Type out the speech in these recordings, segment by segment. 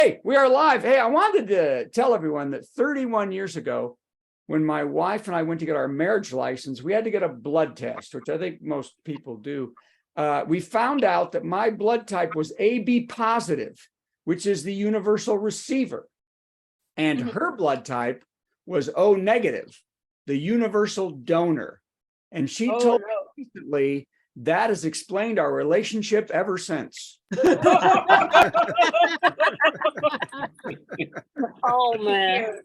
Hey, we are live. Hey, I wanted to tell everyone that 31 years ago, when my wife and I went to get our marriage license, we had to get a blood test, which I think most people do. We found out that my blood type was AB positive, which is the universal receiver. And her blood type was O negative, the universal donor. And she told me recently that has explained our relationship ever since. Oh, man.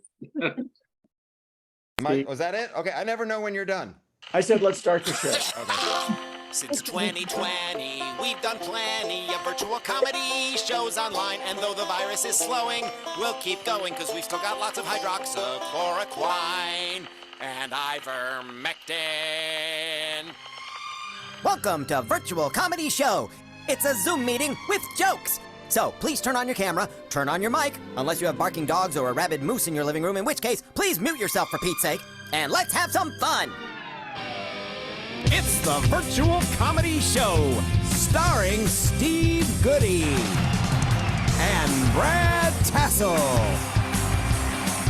Was that it? Okay, I never know when you're done. I said, let's start the show. Okay. Since 2020, we've done plenty of virtual comedy shows online, and though the virus is slowing, we'll keep going because we've still got lots of hydroxychloroquine and ivermectin. Welcome to Virtual Comedy Show. It's a Zoom meeting with jokes. So please turn on your camera, turn on your mic, unless you have barking dogs or a rabid moose in your living room, in which case, please mute yourself for Pete's sake, and let's have some fun. It's the Virtual Comedy Show, starring Steve Goodie and Brad Tassell.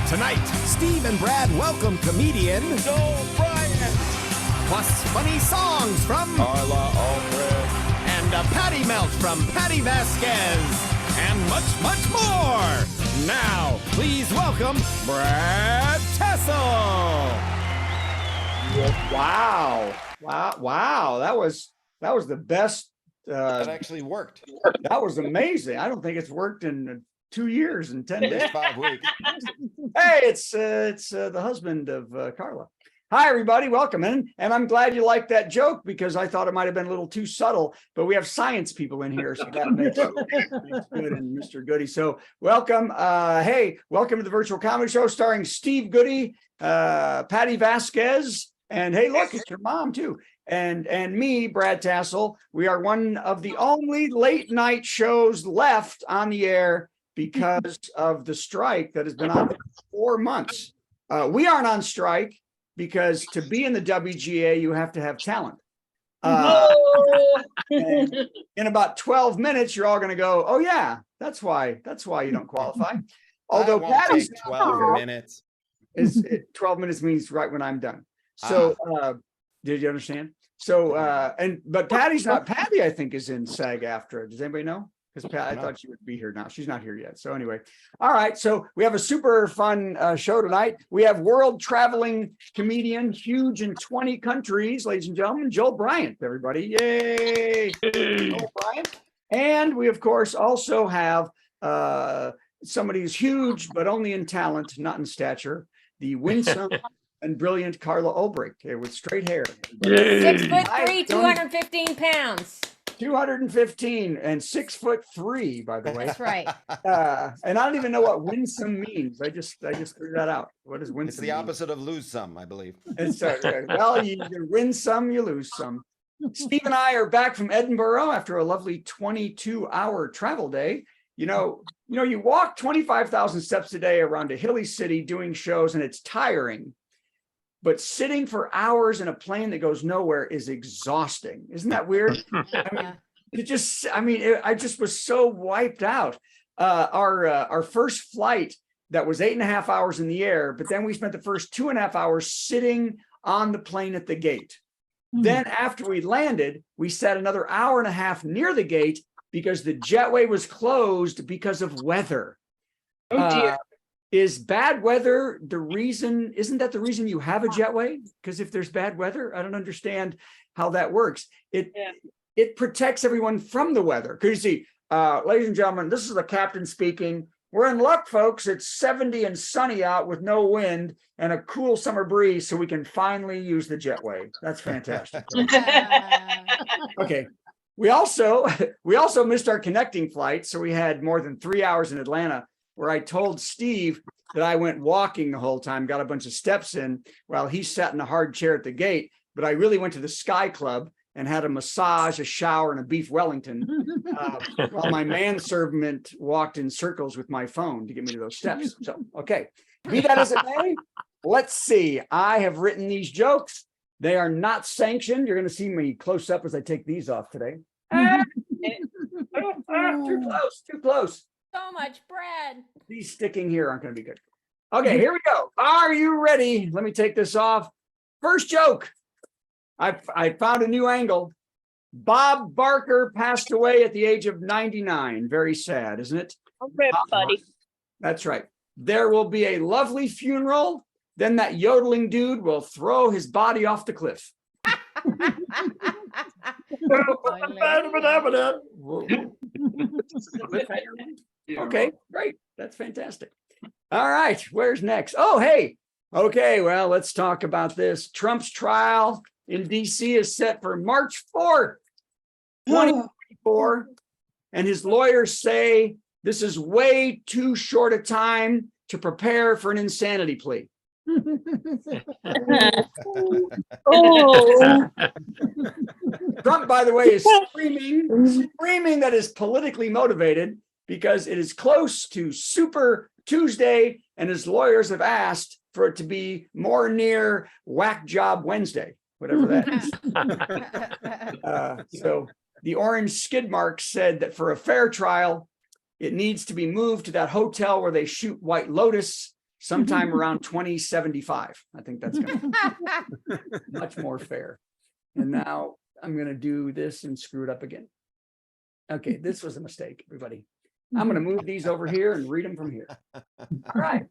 Tonight, Steve and Brad welcome comedian Joel Bryant, plus funny songs from Carla Alfred and a patty melt from Patti Vasquez, and much, much more. Now, please welcome Brad Tassell. Wow. That was the best. that actually worked. That was amazing. I don't think it's worked in 2 years and 10 days. It's 5 weeks. Hey, it's the husband of Carla. Hi, everybody. Welcome in. And I'm glad you liked that joke because I thought it might have been a little too subtle, but we have science people in here. So that makes it good and Mr. Goodie. So welcome. Hey, welcome to the Virtual Comedy Show starring Steve Goodie, Patti Vasquez, and hey, look, it's your mom too. And me, Brad Tassell. We are one of the only late night shows left on the air because of the strike that has been on for 4 months. We aren't on strike because to be in the WGA, you have to have talent. In about 12 minutes, you're all going to go, oh yeah, that's why you don't qualify. Although Patty's 12 minutes. 12 minutes means right when I'm done. So did you understand? So but Patty's not. Patti, I think, is in SAG-AFTRA. Does anybody know? Because I thought she would be here now. She's not here yet. So anyway, all right. So we have a super fun show tonight. We have world traveling comedian, huge in 20 countries, ladies and gentlemen, Joel Bryant. Everybody, yay! Joel Bryant. And we of course also have somebody who's huge, but only in talent, not in stature. The winsome and brilliant Carla Ulbrich with straight hair. 6'3", 215 pounds. 215 and 6'3", by the way. That's right. And I don't even know what winsome means. I just figured that out. What does winsome It's the opposite of lose some, I believe. It's well, you win some, you lose some. Steve and I are back from Edinburgh after a lovely 22-hour travel day. You walk 25,000 steps a day around a hilly city doing shows, and it's tiring. But sitting for hours in a plane that goes nowhere is exhausting. Isn't that weird? I just was so wiped out. Our first flight that was 8.5 hours in the air, but then we spent the first 2.5 hours sitting on the plane at the gate. Then after we landed, we sat another hour and a half near the gate because the jetway was closed because of weather. Oh dear. Is bad weather the reason? Isn't that the reason you have a jetway? Because if there's bad weather, I don't understand how that works. It protects everyone from the weather. Because you see, ladies and gentlemen, this is the captain speaking. We're in luck, folks. It's 70 and sunny out with no wind and a cool summer breeze, so we can finally use the jetway. That's fantastic. Okay. We also missed our connecting flight, so we had more than 3 hours in Atlanta, where I told Steve that I went walking the whole time, got a bunch of steps in while he sat in a hard chair at the gate. But I really went to the Sky Club and had a massage, a shower, and a beef Wellington while my manservant walked in circles with my phone to get me to those steps. So, okay, be that as it may, let's see. I have written these jokes. They are not sanctioned. You're going to see me close up as I take these off today. Too close, too close. so much bread. These sticking here aren't going to be good. Okay, here we go. Are you ready? Let me take this off. First joke. I found a new angle. Bob Barker passed away at the age of 99. Very sad, isn't it? Rip, buddy. That's right. There will be a lovely funeral. Then that yodeling dude will throw his body off the cliff. Okay, great. That's fantastic. All right, where's next? Oh, hey. Okay, well, let's talk about this. Trump's trial in DC is set for March 4th, 2024. And his lawyers say this is way too short a time to prepare for an insanity plea. Oh. Trump, by the way, is screaming that is politically motivated because it is close to Super Tuesday, and his lawyers have asked for it to be more near Whack Job Wednesday, whatever that is. So the orange skid mark said that for a fair trial, it needs to be moved to that hotel where they shoot White Lotus sometime around 2075. I think that's going to be much more fair. And now I'm going to do this and screw it up again. Okay, this was a mistake, everybody. I'm going to move these over here and read them from here. All right,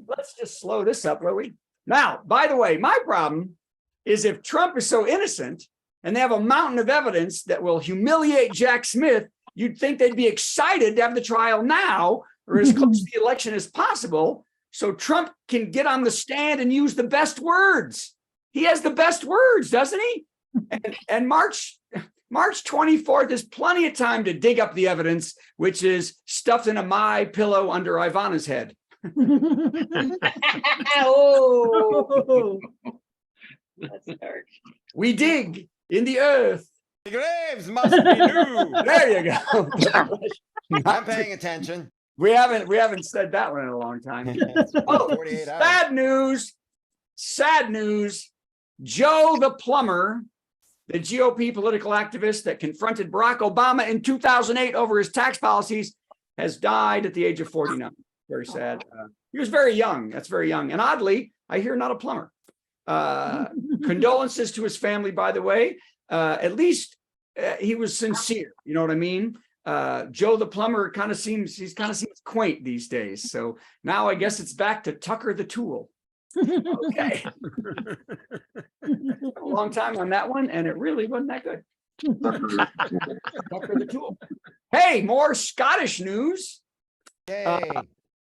let's just slow this up, will we? Now, by the way, my problem is if Trump is so innocent and they have a mountain of evidence that will humiliate Jack Smith, you'd think they'd be excited to have the trial now or as close to the election as possible so Trump can get on the stand and use the best words. He has the best words, doesn't he? And March 24th is plenty of time to dig up the evidence, which is stuffed in a My Pillow under Ivana's head. Oh, That's dark. We dig in the earth. The graves must be new. There you go. I'm paying attention. We haven't said that one in a long time. Oh, 48 hours. sad news. Joe the plumber, the GOP political activist that confronted Barack Obama in 2008 over his tax policies, has died at the age of 49. Very sad. He was very young. That's very young. And oddly, I hear not a plumber. Condolences to his family, by the way. At least he was sincere. You know what I mean? Joe the plumber kind of seems quaint these days. So now I guess it's back to Tucker the tool. Okay. A long time on that one, and it really wasn't that good. Tucker the tool. Hey, more Scottish news. Yay.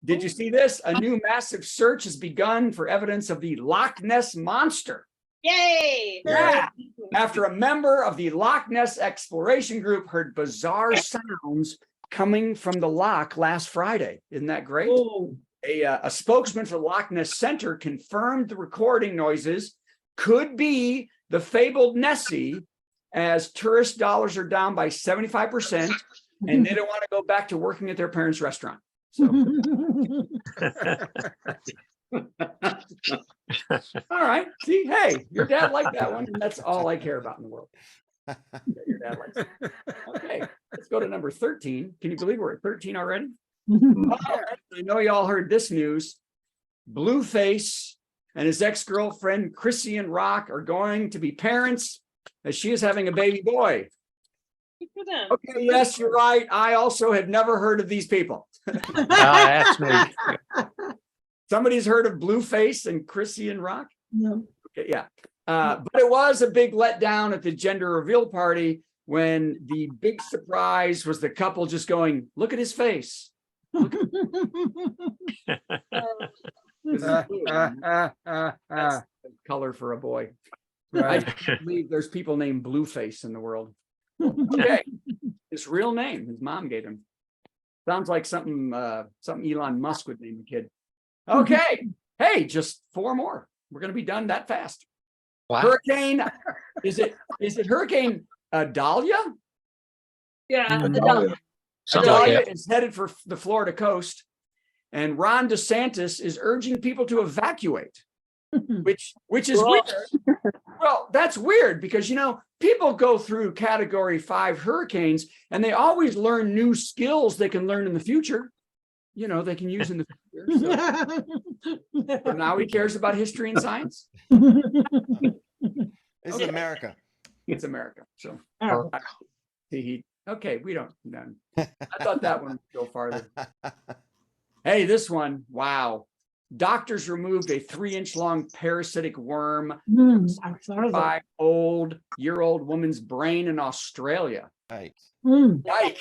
Did you see this? A new massive search has begun for evidence of the Loch Ness Monster. Yay! Yeah. After a member of the Loch Ness Exploration Group heard bizarre sounds coming from the loch last Friday. Isn't that great? Oh. A spokesman for the Loch Ness Center confirmed the recording noises could be the fabled Nessie, as tourist dollars are down by 75%, and they don't want to go back to working at their parents' restaurant. So, all right. See, hey, your dad liked that one, and that's all I care about in the world. Your dad likes it. Okay, let's go to number 13. Can you believe we're at 13 already? I know you all heard this news. Blueface and his ex-girlfriend Chrissy Rock are going to be parents, as she is having a baby boy. Good for them. Okay, yes, you're right. I also had never heard of these people. That's me. Somebody's heard of Blueface and Chrissy Rock? No. Okay, yeah. But it was a big letdown at the gender reveal party when the big surprise was the couple just going, look at his face. Look at This is blue. That's the color for a boy. I can't believe there's people named Blueface in the world. Okay, his real name, his mom gave him. Sounds like something Elon Musk would name a kid. Okay, hey, just 4 more. We're gonna be done that fast. Wow. Hurricane, is it Hurricane Dahlia? Yeah. Something like Dahlia that. is headed for the Florida coast, and Ron DeSantis is urging people to evacuate, which is weird. Well, that's weird because, you know, people go through Category 5 hurricanes and they always learn new skills they can learn in the future. you know, they can use in the future. So, but now he cares about history and science. This is America. It's America. So Oh. okay, we don't none. I thought that one would go farther. Hey, this one, wow. Doctors removed a 3-inch long parasitic worm I saw that. 5-year-old woman's brain in Australia. Right. Yike.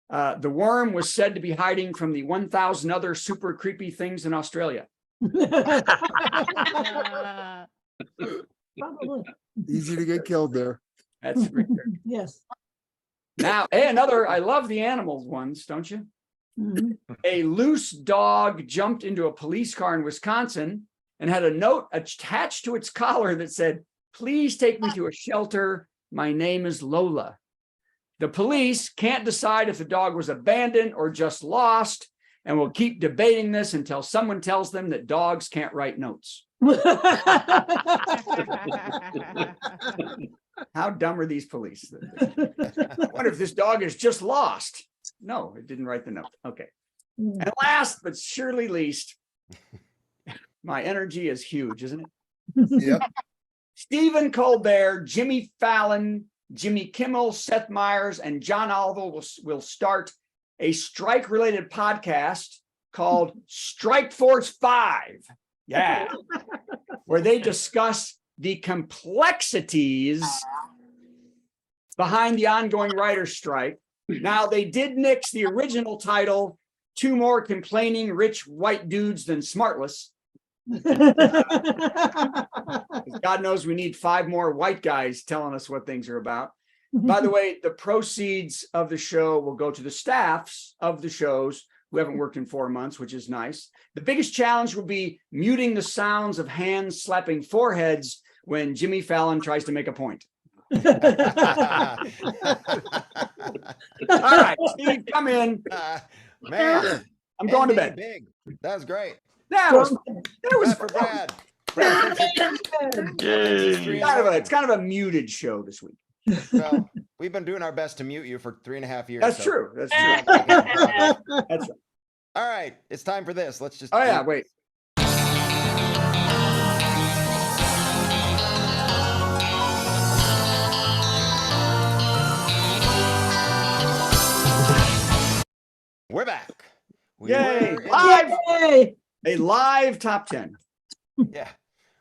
The worm was said to be hiding from the 1,000 other super creepy things in Australia. Probably. Easy to get killed there. That's great. Yes. Now, hey, another, I love the animals ones, don't you? Mhm. A loose dog jumped into a police car in Wisconsin and had a note attached to its collar that said, "Please take me to a shelter. My name is Lola." The police can't decide if the dog was abandoned or just lost, and will keep debating this until someone tells them that dogs can't write notes. How dumb are these police? I wonder if this dog is just lost. No, it didn't write the note. Okay. And last but surely least, my energy is huge, isn't it? Yep. Stephen Colbert, Jimmy Fallon, Jimmy Kimmel, Seth Meyers, and John Oliver will start a strike-related podcast called Strike Force 5. Yeah. Where they discuss the complexities behind the ongoing writer's strike. Now, they did nix the original title, Two More Complaining Rich White Dudes Than Smartless. God knows we need 5 more white guys telling us what things are about. By the way, the proceeds of the show will go to the staffs of the shows who haven't worked in 4 months, which is nice. The biggest challenge will be muting the sounds of hands slapping foreheads when Jimmy Fallon tries to make a point. All right, Steve, come in. Man, I'm going to ending bed. Big. That was great. That was Clap for Brad. it's kind of a muted show this week. Well, we've been doing our best to mute you for 3.5 years. That's so- true. That's true. That's right. All right, it's time for this. Let's just. Oh yeah, wait. We're back. We Yay! were in- Live, Yay! a live top 10. Yeah,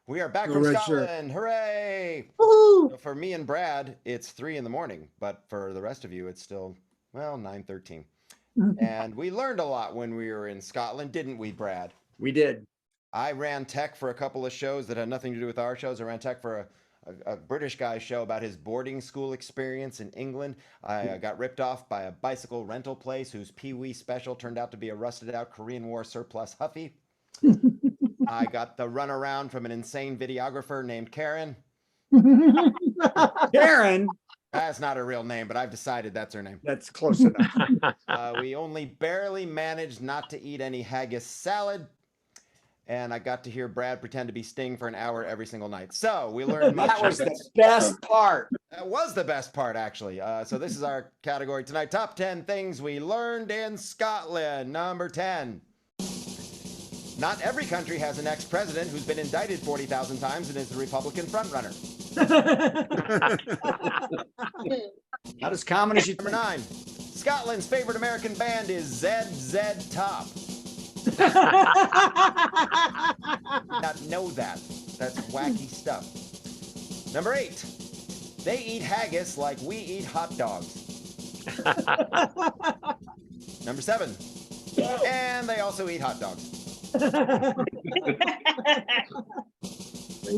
we are back Go from Red Shirt. Scotland. Hooray! Woo! So for me and Brad, it's 3 a.m, but for the rest of you, it's still 9:13. And we learned a lot when we were in Scotland, didn't we, Brad? We did. I ran tech for a couple of shows that had nothing to do with our shows. I ran tech for a British guy's show about his boarding school experience in England. I got ripped off by a bicycle rental place whose Pee-wee special turned out to be a rusted out Korean War surplus Huffy. I got the runaround from an insane videographer named Karen. Karen, That's not her real name, but I've decided that's her name. that's close enough. We only barely managed not to eat any haggis salad. And I got to hear Brad pretend to be Sting for an hour every single night. So we learned much. That was the best part. That was the best part, actually. So this is our category tonight. Top 10 things we learned in Scotland. Number 10. Not every country has an ex-president who's been indicted 40,000 times and is the Republican frontrunner. Not as common as you Number 9. Scotland's favorite American band is ZZ Top. Not know that. That's wacky stuff. Number 8. They eat haggis like we eat hot dogs. Number 7. And they also eat hot dogs.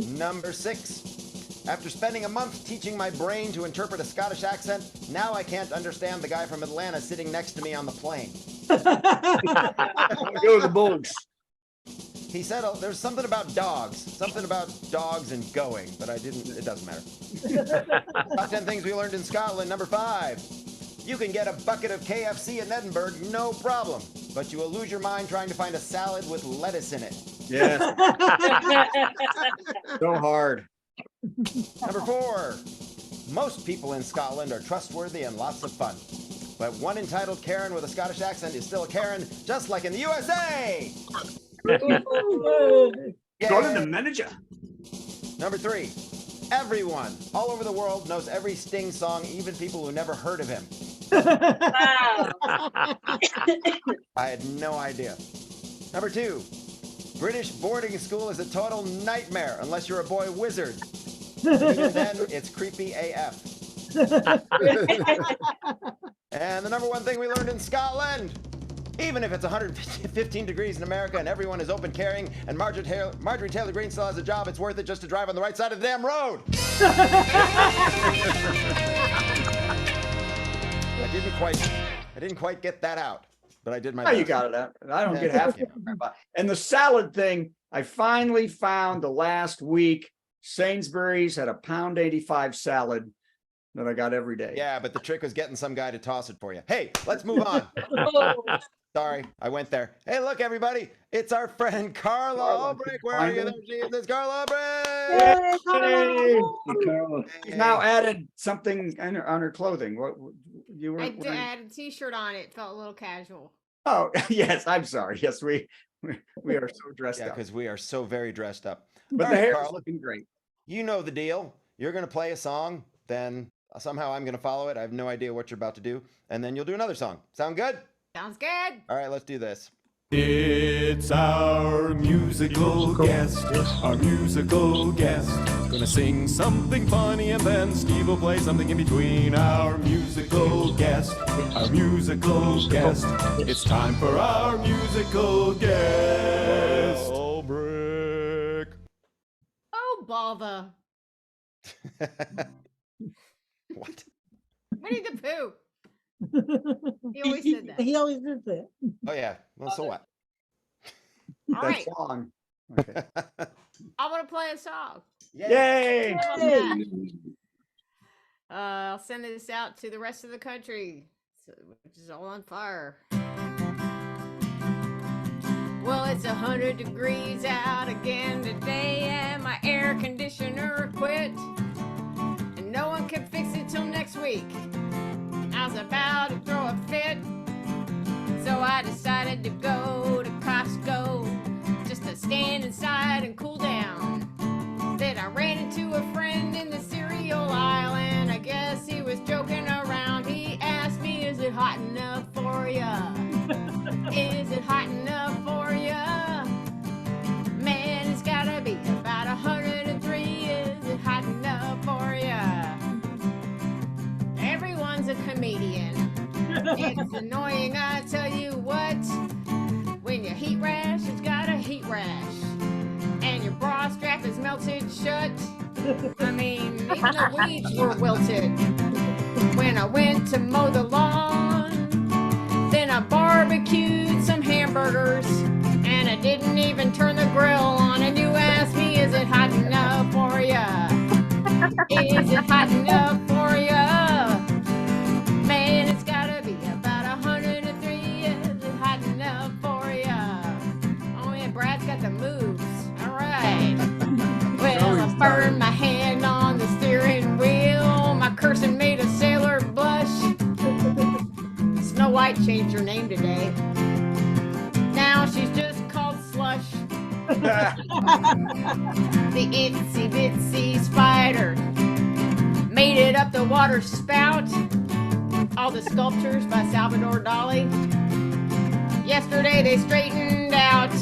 Number 6. After spending a month teaching my brain to interpret a Scottish accent, now I can't understand the guy from Atlanta sitting next to me on the plane. go to the Bulls. He said there's something about dogs and going, but it doesn't matter. Top 10 things we learned in Scotland. Number 5. You can get a bucket of KFC in Edinburgh, no problem, but you will lose your mind trying to find a salad with lettuce in it. Yeah, so hard. Number 4. Most people in Scotland are trustworthy and lots of fun. But one entitled Karen with a Scottish accent is still a Karen, just like in the USA. Gordon the manager. Number 3, everyone all over the world knows every Sting song, even people who never heard of him. Wow. I had no idea. Number 2, British boarding school is a total nightmare unless you're a boy wizard. Even then, it's creepy AF. And the number 1 thing we learned in Scotland, even if it's 115 degrees in America and everyone is open carrying and Marjorie Taylor Greene still has a job, it's worth it just to drive on the right side of the damn road. I didn't quite get that out, but I did my Oh, best. you got it out. I don't get half. And the salad thing, I finally found the last week. Sainsbury's had a £1.85 salad that I got every day. Yeah, but the trick was getting some guy to toss it for you. Hey, let's move on. Oh, Sorry, I went there. Hey, look, everybody. It's our friend Carla Carla. Ulbrich. Where are you? There she is. It's Carla Ulbrich. Hey, she's now Hey. added something on her clothing. What you were? I wearing- had a t-shirt on. It felt a little casual. Oh, yes. I'm sorry. Yes, we are so dressed Yeah, up. because we are so very dressed up. But All the right, hair's Carla, looking great. you know the deal. You're going to play a song, then somehow I'm going to follow it. I have no idea what you're about to do. And then you'll do another song. Sound good? Sounds good. All right, let's do this. It's our musical guest, our musical guest. Gonna sing something funny and then Steve will play something in between. Our musical guest, our musical guest. It's time for our musical guest. Ulbrich. Oh, bother. What? Winnie the Pooh. He always said that. He always did that. Oh, yeah. Well, so what? All That right. song. Okay. I want to play a song. Yay! How about that? I'll send this out to the rest of the country, which is all on fire. Well, it's 100 degrees out again today, and my air conditioner quit, and no one can fix it till next week. I was about to throw a fit, so I decided to go to Costco just to stand inside and cool down. Then I ran into a friend in the cereal aisle, and I guess he was joking around. He asked me, "Is it hot enough for ya? Is it hot enough for ya? Man, it's gotta be about 103. Is it hot enough for ya?" Everyone's a comedian. It's annoying, I tell you what. When your heat rash has got a heat rash, and your bra strap is melted shut. I mean, even the weeds were wilted. When I went to mow the lawn, then I barbecued some hamburgers, and I didn't even turn the grill on. And you asked me, "Is it hot enough for ya? Is it hot enough for ya? Man, it's gotta be about 103. Is it hot enough for ya?" Oh yeah, Brad's got the moves. All right. Well, I burned my hand on the steering wheel. My cursing made a sailor blush. Snow White changed her name today. Now she's just called Slush. The itsy bitsy spider made it up the water spout. All the sculptures by Salvador Dali. Yesterday they straightened out.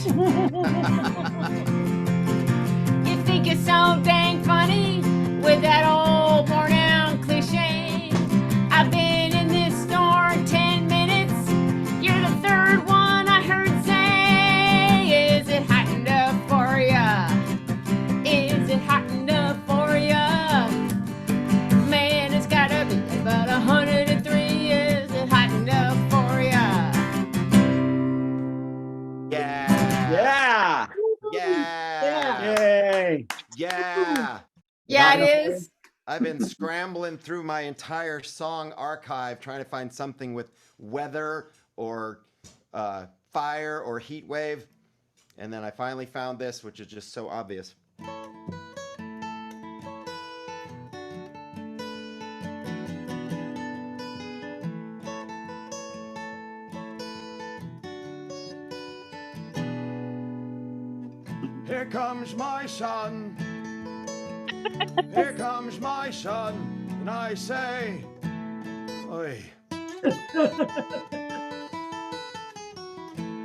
You think it's so dang funny with that old worn out cliche. I've been in this store 10 minutes. You're the third one I heard say, "Is it hot enough for ya? Is it hot enough for ya? Man, it's gotta be about 103. Is it hot enough for ya?" Yeah. Yeah. Yeah. Yay. Yeah. Yeah, it is. I've been scrambling through my entire song archive trying to find something with weather or fire or heat wave. And then I finally found this, which is just so obvious. Here comes my son. Here comes my son. And I say, oi.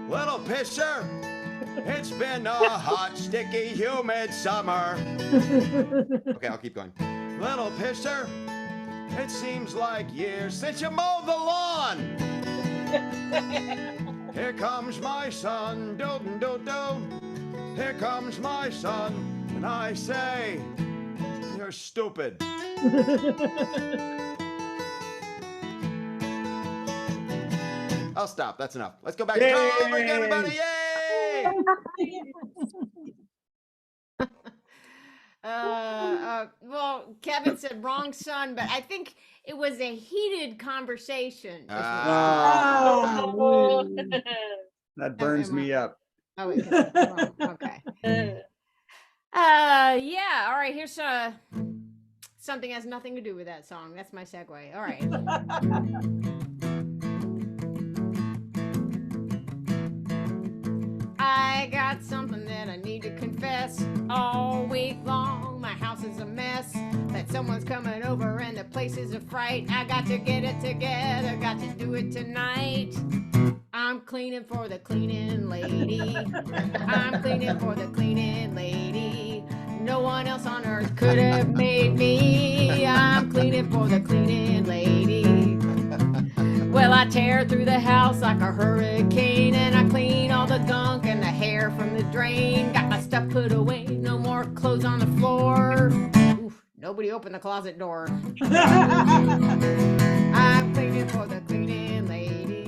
Little pisser, it's been a hot, sticky, humid summer. Okay, I'll keep going. Little pisser, it seems like years since you mowed the lawn. Here comes my son, do-do-do-do. Here comes my son, and I say, you're stupid. I'll stop. That's enough. Let's go back to Carl over again, everybody. Yay! Well, Kevin said wrong son, but I think it was a heated conversation. Oh, that burns me up. Oh, wait, wrong. Okay. Yeah. All right. Here's something has nothing to do with that song. That's my segue. All right. I got something that I need to confess. All week long, my house is a mess. That someone's coming over and the place is a fright. I got to get it together, got to do it tonight. I'm cleaning for the cleaning lady. I'm cleaning for the cleaning lady. No one else on earth could have made me. I'm cleaning for the cleaning lady. Well, I tear through the house like a hurricane, and I clean all the gunk and the hair from the drain. Got my stuff put away, no more clothes on the floor. Oof, nobody opened the closet door. I'm cleaning for the cleaning lady.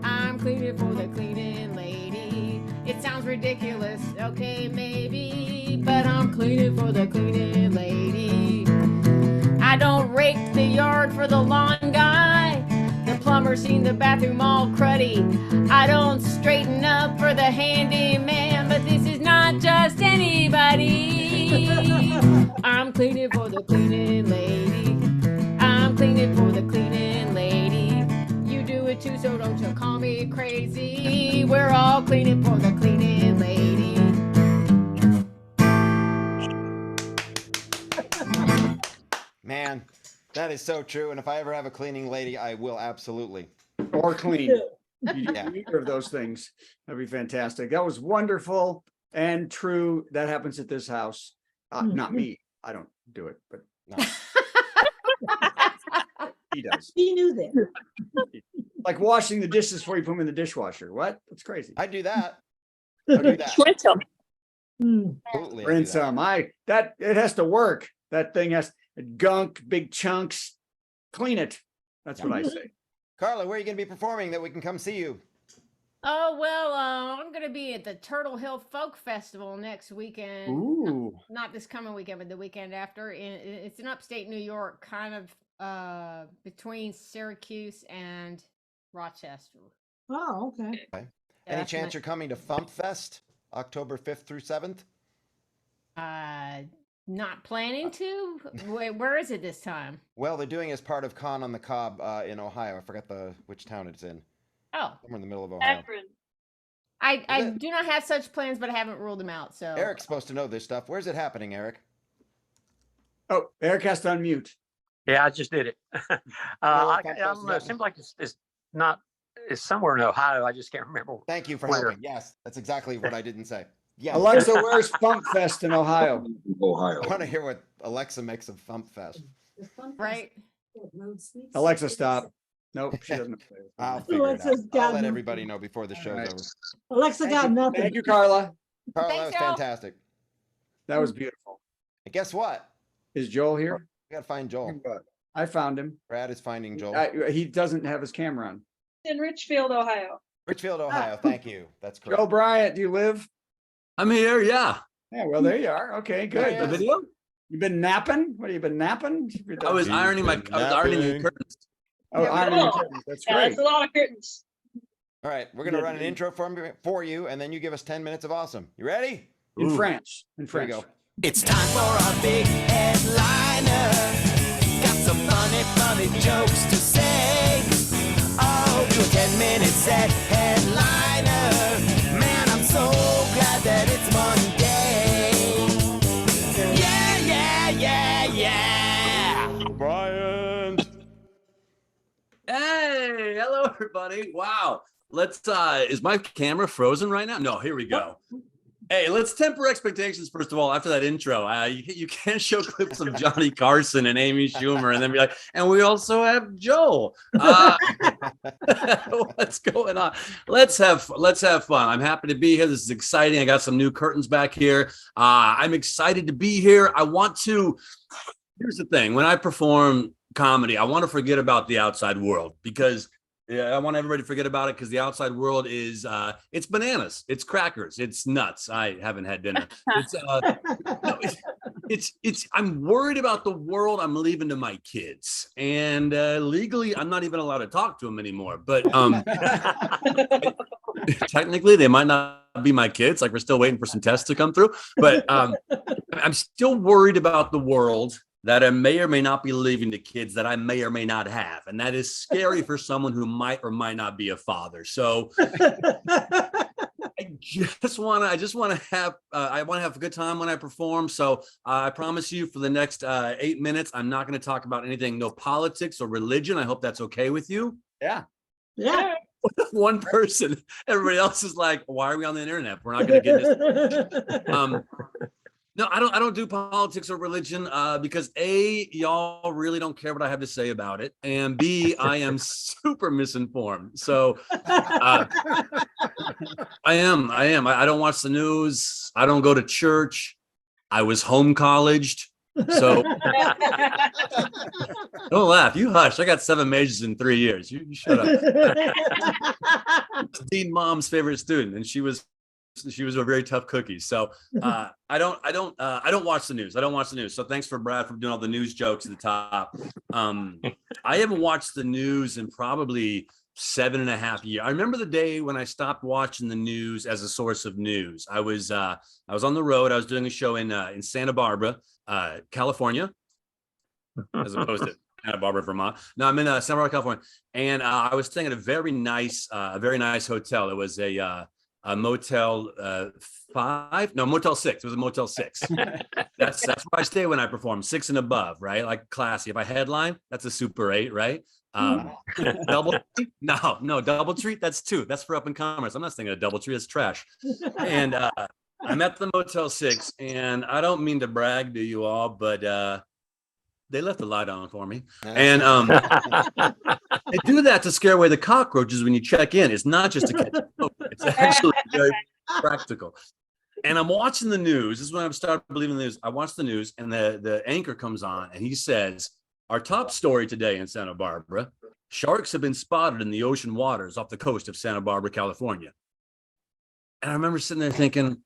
I'm cleaning for the cleaning lady. It sounds ridiculous, okay, maybe, but I'm cleaning for the cleaning lady. I don't rake the yard for the lawn guy. The plumber seen the bathroom all cruddy. I don't straighten up for the handyman, but this is not just anybody. I'm cleaning for the cleaning lady. I'm cleaning for the cleaning lady. You do it too, so don't you call me crazy. We're all cleaning for the cleaning lady. Man, that is so true. And if I ever have a cleaning lady, I will absolutely. Or clean. You do Yeah. either of those things. That'd be fantastic. That was wonderful and true. That happens at this house. Not me. I don't do it, but No. he does. He knew that. Like washing the dishes before you put them in the dishwasher. What? That's crazy. I do that. I do that. Rinse 'em. Mm. Absolutely. I do Rinse that. them. That it has to work. That thing has gunk, big chunks. Clean it. That's what I say. Carla, where are you going to be performing that we can come see you? Oh, well, I'm going to be at the Turtle Hill Folk Festival next weekend. Ooh. Not this coming weekend, but the weekend after. It's in upstate New York, kind of between Syracuse and Rochester. Oh, okay. Any that's chance my- you're coming to Fump Fest, October 5th through 7th? Not planning to. Where is it this time? Well, they're doing it as part of Con on the Cob in Ohio. I forgot which town it's in. Oh, Somewhere in the middle of Ohio. Akron. I it? do not have such plans, but I haven't ruled them out. So Eric's supposed to know this stuff. Where's it happening, Eric? Oh, Eric has to unmute. Yeah, I just did it. Well, I Fump Fest don't is know. It happening. seems like it's not. It's somewhere in Ohio. I just can't remember. Thank you for Where? helping. Yes, that's exactly what I didn't say. Yes. Alexa, where's Funk Fest in Ohio? Ohio. I want to hear what Alexa makes of Fump Fest. right. Alexa, stop. Nope, she doesn't. I'll figure it out. Alexa's got I'll let nothing. everybody know before the show's right. over. Alexa got nothing. Thank you, Carla. Carla, Thanks, that was Joe. fantastic. That was beautiful. And guess what? Is Joel here? We gotta find Joel. I found him. Brad is finding Joel. He doesn't have his camera on. In Richfield, Ohio. Richfield, Ohio. Thank you. That's correct. Joel Bryant, do you live? I'm here, yeah. Yeah, well, there you are. Okay, good. Yeah. The video? You've been napping? What have you been napping? I was ironing the curtains. Oh, Yeah, ironing the cool. curtains. That's Yeah, great. it's a lot of curtains. All right, we're gonna Yeah, run an yeah. intro for you, and then you give us 10 minutes of awesome. You ready? In Ooh. French. In Here we French. go. It's time for our big headliner. Got some funny jokes to say. Oh, do a 10-minute set headliner. Man, I'm so glad that it's Monday. everybody. Wow. Let's is my camera frozen right now? No, here we go. Hey, let's temper expectations first of all. After that intro, you can't show clips of Johnny Carson and Amy Schumer and then be like, and we also have Joel. What's going on? Let's have fun. I'm happy to be here. This is exciting. I got some new curtains back here. I'm excited to be here. Here's the thing. When I perform comedy, I want to forget about the outside world because I want everybody to forget about it because the outside world is it's bananas, it's crackers, it's nuts. I haven't had dinner. It's I'm worried about the world I'm leaving to my kids, and legally I'm not even allowed to talk to them anymore. But technically they might not be my kids. Like we're still waiting for some tests to come through. But I'm still worried about the world that I may or may not be leaving to kids that I may or may not have. And that is scary for someone who might or might not be a father. So I want to have a good time when I perform. So I promise you for the next 8 minutes, I'm not going to talk about anything, no politics or religion. I hope that's okay with you. Yeah. Yeah. One person, everybody else is like, why are we on the internet? We're not going to get this. No, I don't do politics or religion because A, y'all really don't care what I have to say about it. And B, I am super misinformed. So I am. I don't watch the news. I don't go to church. I was home colleged. So don't laugh. You hush. I got 7 majors in 3 years. You shut up. Dean Mom's favorite student, and she was a very tough cookie. So I don't watch the news. I don't watch the news. So thanks for Brad for doing all the news jokes at the top. I haven't watched the news in probably 7.5 years. I remember the day when I stopped watching the news as a source of news. I was on the road. I was doing a show in Santa Barbara, California, as opposed to Santa Barbara, Vermont. No, I'm in Santa Barbara, California, and I was staying at a very nice hotel. It was a Motel 5, no, Motel 6. It was a Motel 6. That's where I stay when I perform, 6 and above, right? Like classy. If I headline, that's a Super 8, right? Double, no, double treat. That's 2. That's for up and comers. I'm not saying a double treat. It's trash. And I'm at the Motel 6, and I don't mean to brag to you all, but they left the light on for me, and they do that to scare away the cockroaches when you check in. It's not just to catch smoke. It's actually very practical. And I'm watching the news. This is when I've started believing the news. I watch the news, and the anchor comes on, and he says, our top story today in Santa Barbara, sharks have been spotted in the ocean waters off the coast of Santa Barbara, California. And I remember sitting there thinking,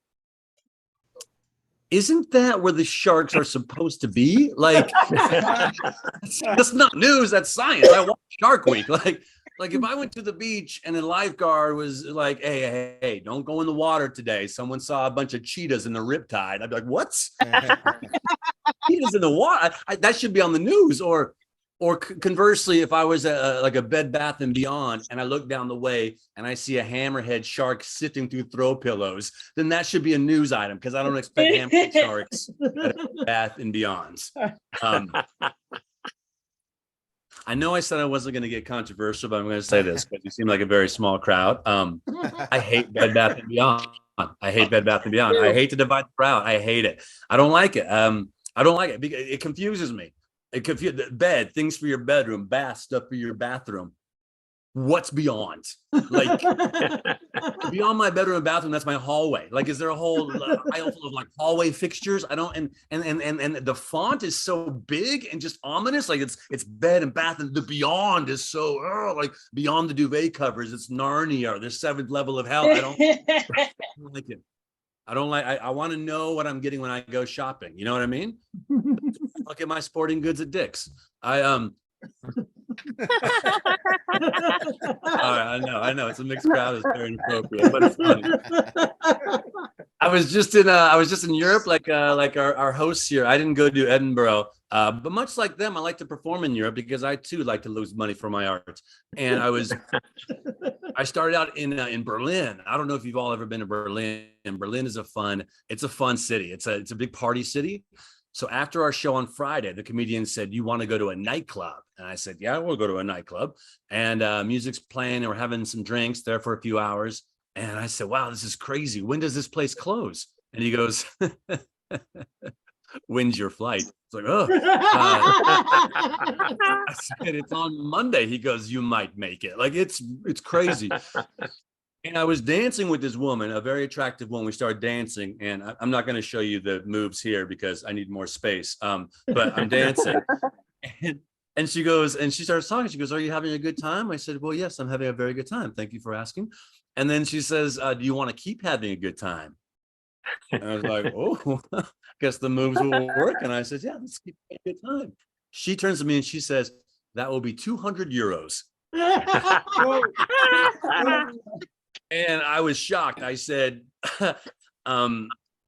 isn't that where the sharks are supposed to be? Like, that's not news, that's science. I watch Shark Week. Like if I went to the beach and a lifeguard was like, hey, don't go in the water today. Someone saw a bunch of cheetahs in the riptide. I'd be like, what? Cheetahs in the water? That should be on the news. Or conversely, if I was like a Bed Bath and Beyond and I look down the way and I see a hammerhead shark sifting through throw pillows, then that should be a news item because I don't expect hammerhead sharks at Bath and Beyonds. I know I said I wasn't going to get controversial, but I'm going to say this because you seem like a very small crowd. I hate Bed Bath and Beyond. I hate Bed Bath and Beyond. I hate to divide the crowd. I hate it. I don't like it. I don't like it because it confuses me. It confuses bed, things for your bedroom, bath stuff for your bathroom. What's beyond? Like beyond my bedroom and bathroom, that's my hallway. Like, is there a whole aisle full of like hallway fixtures? I don't, and the font is so big and just ominous. Like it's bed and bath, and the beyond is so like beyond the duvet covers. It's Narnia, or the 7th level of hell. I don't like it. I want to know what I'm getting when I go shopping. You know what I mean? Look at my sporting goods at Dick's. All right, I know. It's a mixed crowd. It's very inappropriate, but it's funny. I was just in Europe, like our hosts here. I didn't go to Edinburgh, but much like them, I like to perform in Europe because I too like to lose money for my art. And I started out in Berlin. I don't know if you've all ever been to Berlin. Berlin is a fun city. It's a big party city. So after our show on Friday, the comedian said, "You want to go to a nightclub?" And I said, "Yeah, we'll go to a nightclub." And music's playing and we're having some drinks there for a few hours. And I said, "Wow, this is crazy. When does this place close?" And he goes, "When's your flight?" It's like, oh. I said, "It's on Monday." He goes, "You might make it." Like, it's crazy. And I was dancing with this woman, a very attractive woman. We started dancing, and I'm not going to show you the moves here because I need more space. But I'm dancing, and she goes, and she starts talking. She goes, "Are you having a good time?" I said, "Well, yes, I'm having a very good time. Thank you for asking." And then she says, "Do you want to keep having a good time?" And I was like, "Oh, I guess the moves will work." And I said, "Yeah, let's keep having a good time." She turns to me and she says, "That will be 200 euros." And I was shocked. I said,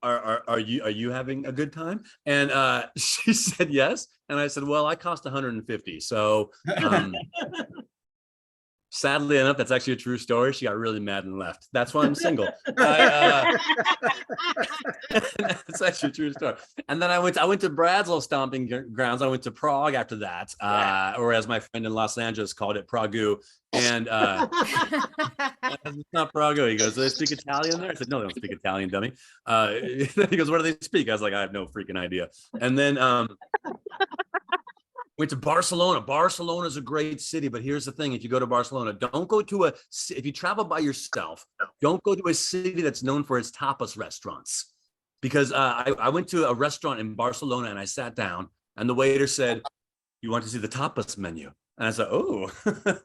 are you having a good time? And she said yes. And I said, "Well, I cost 150. So sadly enough, that's actually a true story. She got really mad and left. That's why I'm single. It's actually a true story. And then I went to Brad's little stomping grounds. I went to Prague after that, or as my friend in Los Angeles called it, Pragu. And it's not Pragu. He goes, "Do they speak Italian there?" I said, "No, they don't speak Italian, dummy." He goes, "What do they speak?" I was like, "I have no freaking idea." And then went to Barcelona. Barcelona is a great city, but here's the thing. If you go to Barcelona, don't go to if you travel by yourself, don't go to a city that's known for its tapas restaurants. Because I went to a restaurant in Barcelona and I sat down and the waiter said, "You want to see the tapas menu?" And I said, "Oh,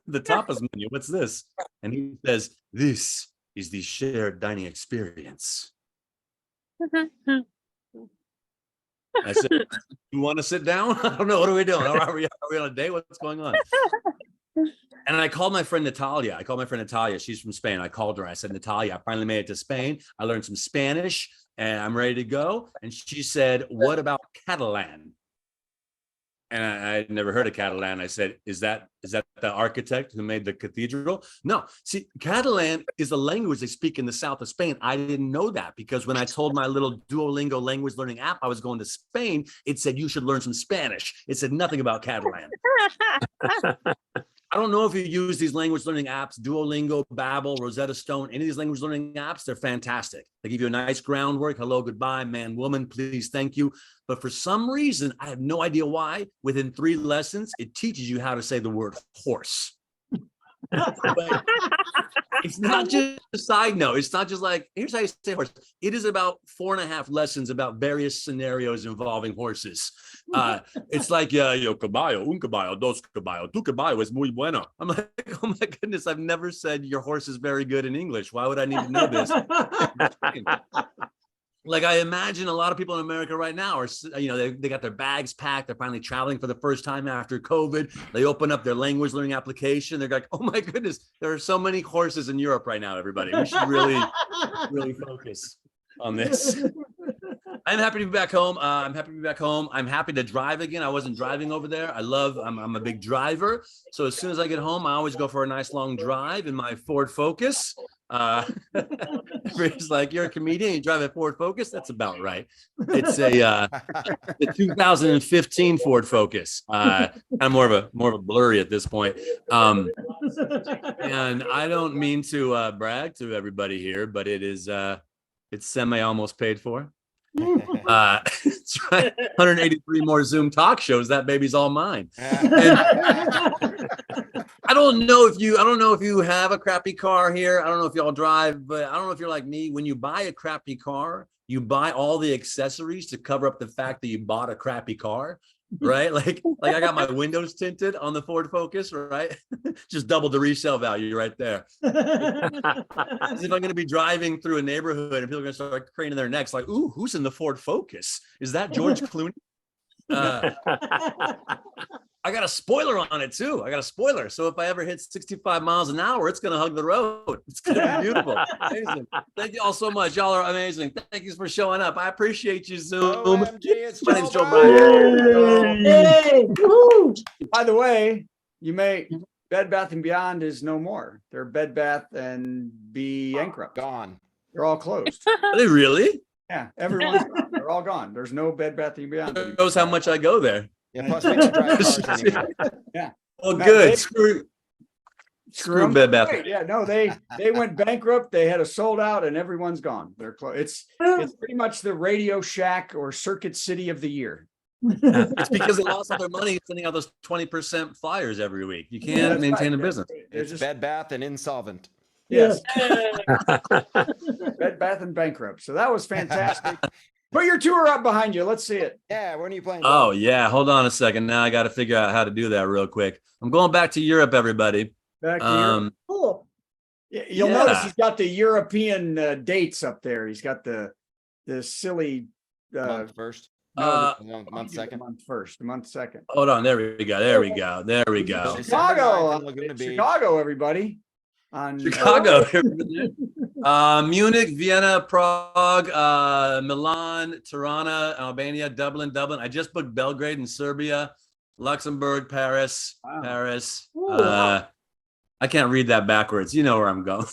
the tapas menu, what's this?" And he says, "This is the shared dining experience." I said, "You want to sit down?" I don't know. What are we doing? Are we on a date? What's going on? And I called my friend Natalia. She's from Spain. I called her. I said, "Natalia, I finally made it to Spain. I learned some Spanish and I'm ready to go." And she said, "What about Catalan?" And I had never heard of Catalan. I said, is that the architect who made the cathedral?" No. See, Catalan is a language they speak in the south of Spain. I didn't know that because when I told my little Duolingo language learning app I was going to Spain, it said you should learn some Spanish. It said nothing about Catalan. I don't know if you use these language learning apps, Duolingo, Babbel, Rosetta Stone, any of these language learning apps, they're fantastic. They give you a nice groundwork. Hello, goodbye, man, woman, please, thank you. But for some reason, I have no idea why, within 3 lessons, it teaches you how to say the word horse. But it's not just a side note. It's not just like, here's how you say horse. It is about 4.5 lessons about various scenarios involving horses. It's like, yo caballo, un caballo, dos caballo, tu caballo es muy bueno. I'm like, oh my goodness, I've never said your horse is very good in English. Why would I need to know this? Like, I imagine a lot of people in America right now are, they got their bags packed. They're finally traveling for the first time after COVID. They open up their language learning application. They're like, oh my goodness, there are so many horses in Europe right now, everybody. We should really, really focus on this. I'm happy to be back home. I'm happy to drive again. I wasn't driving over there. I'm a big driver. So as soon as I get home, I always go for a nice long drive in my Ford Focus. It's like, "You're a comedian, you drive a Ford Focus?" That's about right. It's a 2015 Ford Focus. I'm more of a blurry at this point. And I don't mean to brag to everybody here, but it's semi almost paid for. That's right. 183 more Zoom talk shows. That baby's all mine. And I don't know if you have a crappy car here. I don't know if y'all drive, but I don't know if you're like me. When you buy a crappy car, you buy all the accessories to cover up the fact that you bought a crappy car, right? Like I got my windows tinted on the Ford Focus, right? Just double the resale value right there. As if I'm going to be driving through a neighborhood and people are going to start craning their necks like, "Ooh, who's in the Ford Focus? Is that George Clooney?" I got a spoiler on it too. So if I ever hit 65 miles an hour, it's going to hug the road. It's going to be beautiful. Amazing. Thank you all so much. Y'all are amazing. Thank you for showing up. I appreciate you, Zoom. OMG, it's My name's Joe Bryan. Hey, woo. By the way, Bed Bath & Beyond is no more. They're Bed Bath and bankrupt. Gone. They're all closed. Are they really? Yeah, everyone's gone. They're all gone. There's no Bed Bath & Beyond. anymore. Knows how much I go there. Yeah, plus we don't drive cars anymore. Well, No, good. they- Screw them. Bed Bath. Right, yeah, no, they went bankrupt. They had a sold out, and everyone's gone. They're closed. It's pretty much the Radio Shack or Circuit City of the year. It's because they lost all their money sending out those 20% flyers every week. You can't That's maintain right. a business. They're It's just- Bed Bath and insolvent. Yes, Bed Bath and bankrupt. So that was fantastic. Put your tour up behind you. Let's see it. Yeah, when are you playing? Oh, yeah. Hold on a second. Now I got to figure out how to do that real quick. I'm going back to Europe, everybody. Back to Europe. Cool. You'll yeah. notice he's got the European dates up there. He's got the silly month first. Uh, No, month second. month first, the month second. Hold on. There we go. There we go. There we go. Chicago, Laguna Beach. Chicago, everybody. On Chicago. Munich, Vienna, Prague, Milan, Tirana, Albania, Dublin. I just booked Belgrade in Serbia, Luxembourg, Paris, Wow. Paris. I can't read that backwards. You know where I'm going.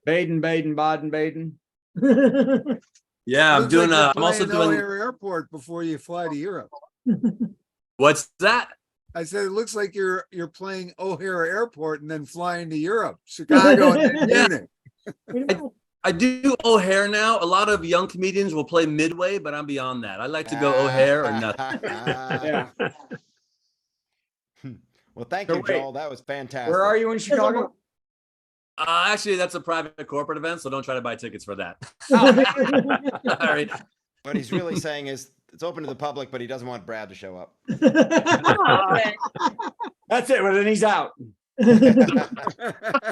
Baden, Baden. Yeah, I'm Looks doing. like I'm you're also playing doing. O'Hare Airport before you fly to Europe. What's that? I said it looks like you're playing O'Hare Airport and then flying to Europe, Chicago, and then Yeah. Munich. I do O'Hare now. A lot of young comedians will play Midway, but I'm beyond that. I like to go O'Hare or nothing. Yeah. Well, thank So you, wait, Joel. That was fantastic. Where are you in Chicago? Actually, that's a private corporate event, so don't try to buy tickets for that. Sorry. What he's really saying is it's open to the public, but he doesn't want Brad to show up. Okay. That's it. Well, then he's out. And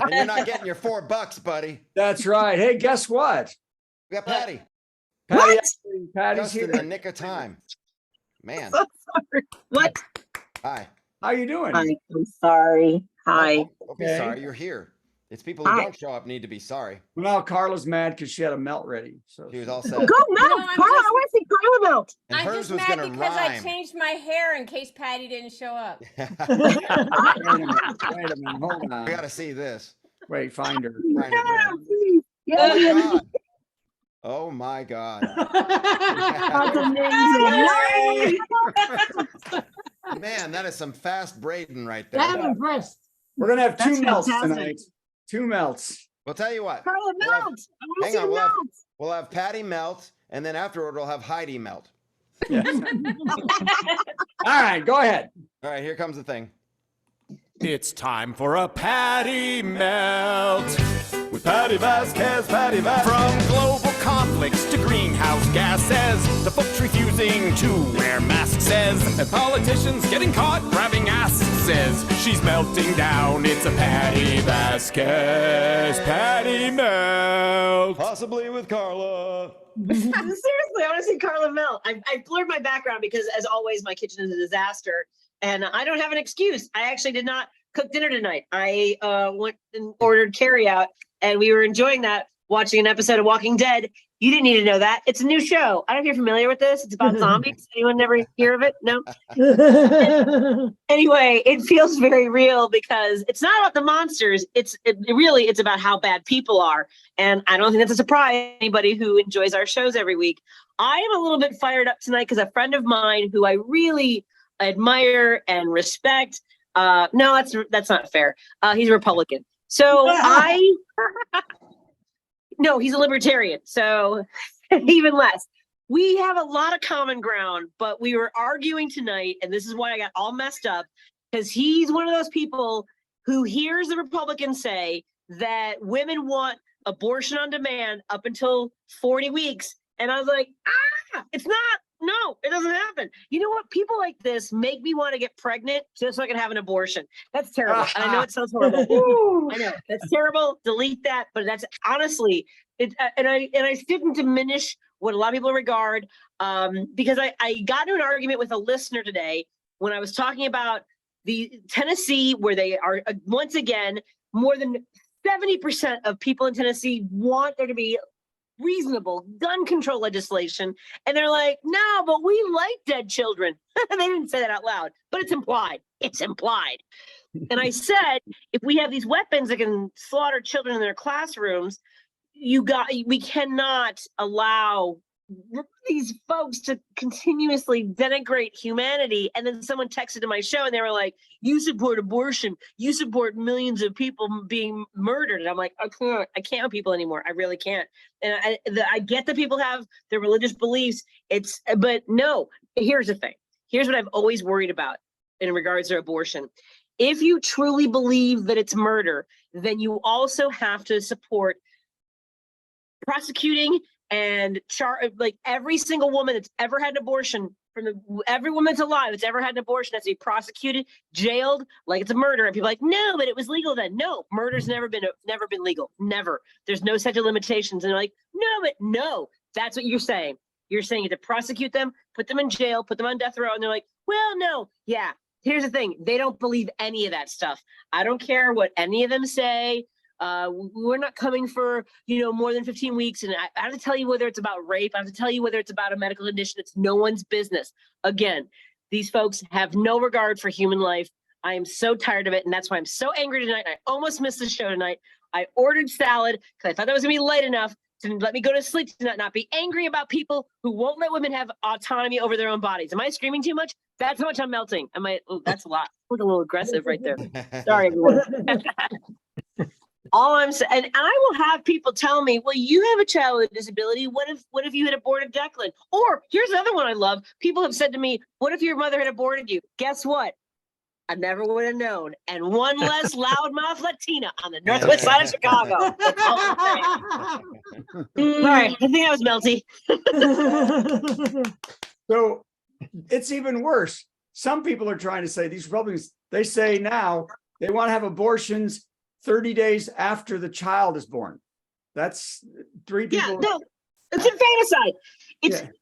you're not getting your $4, buddy. That's right. Hey, guess what? We got Patty. Patty's Just in here. the nick of time. Man. What? Hi. How you doing? I'm sorry. Hi. Don't be Okay. sorry. You're here. It's people who Hi. don't show up need to be sorry. Well, Carla's mad because she had a melt ready. So She was all set. Go melt, I'm Carla. just- I want to see Carla melt. And I'm hers just was mad gonna because I rhyme. changed my hair in case Patty didn't show up. Wait a minute. Hold on. We got to see this. Wait, find her. Find it, Yeah, Brad. please. Oh Yeah, my God. Oh my God. that's amazing. Man, that is some fast braiding right there. I'm impressed. We're gonna have two That's melts fantastic. tonight. Two melts. We'll tell you what. Carla We'll have- melt. I want to hang see on, her we'll have- melt. We'll have Patty melt, and then afterward we'll have Heidi melt. Yes. All right, go ahead. All right, here comes the thing. It's time for a Patty Melt with Patti Vasquez, Patti Vasquez. From global conflicts to greenhouse gases, to folks refusing to wear masks, and politicians getting caught grabbing asses. She's melting down. It's a Patti Vasquez Patty Melt. Possibly with Carla. Seriously, I want to see Carla melt. I blurred my background because, as always, my kitchen is a disaster, and I don't have an excuse. I actually did not cook dinner tonight. I went and ordered carryout, and we were enjoying that, watching an episode of Walking Dead. You didn't need to know that. It's a new show. I don't know if you're familiar with this. It's about zombies. Anyone never hear of it? No? Anyway, it feels very real because it's not about the monsters. It's about how bad people are. And I don't think that's a surprise to anybody who enjoys our shows every week. I am a little bit fired up tonight because a friend of mine who I really admire and respect. No, that's not fair. He's a Republican. So no, he's a libertarian. So even less. We have a lot of common ground, but we were arguing tonight, and this is why I got all messed up, because he's one of those people who hears the Republicans say that women want abortion on demand up until 40 weeks. And I was like, it's not. No, it doesn't happen. You know what? People like this make me want to get pregnant just so I can have an abortion. That's terrible. And I know it sounds horrible. I know that's terrible. Delete that. But that's honestly it. And I didn't diminish what a lot of people regard because I got into an argument with a listener today when I was talking about the Tennessee, where they are once again more than 70% of people in Tennessee want there to be reasonable gun control legislation, and they're like, no, but we like dead children. They didn't say that out loud, but it's implied. And I said, if we have these weapons that can slaughter children in their classrooms, we cannot allow these folks to continuously denigrate humanity. And then someone texted to my show and they were like, you support abortion. You support millions of people being murdered. And I'm like, I can't with people anymore. I really can't. And I get that people have their religious beliefs. But no, here's the thing. Here's what I've always worried about in regards to abortion. If you truly believe that it's murder, then you also have to support prosecuting and like every single woman that's ever had an abortion, every woman that's alive that's ever had an abortion has to be prosecuted, jailed, like it's a murder. And people are like, no, but it was legal then. No, murder's never been legal. Never. There's no statute of limitations. And they're like, no, that's what you're saying. You're saying you have to prosecute them, put them in jail, put them on death row. And they're like, well, no, yeah. Here's the thing. They don't believe any of that stuff. I don't care what any of them say. We're not coming for, more than 15 weeks. And I have to tell you whether it's about rape. I have to tell you whether it's about a medical condition. It's no one's business. Again, these folks have no regard for human life. I am so tired of it. And that's why I'm so angry tonight. I almost missed the show tonight. I ordered salad because I thought that was going to be light enough to let me go to sleep tonight, not be angry about people who won't let women have autonomy over their own bodies. Am I screaming too much? That's how much I'm melting. That's a lot. I'm a little aggressive right there. Sorry, everyone. All I'm saying, and I will have people tell me, well, you have a child with a disability. What if you had aborted Declan? Or here's another one I love. People have said to me, what if your mother had aborted you? Guess what? I never would have known. And one less loudmouth Latina on the northwest side of Chicago. That's all I'm saying. Sorry, I think I was melty. So it's even worse. Some people are trying to say these Republicans, they say now they want to have abortions 30 days after the child is born. That's three people. Yeah, no, it's infanticide.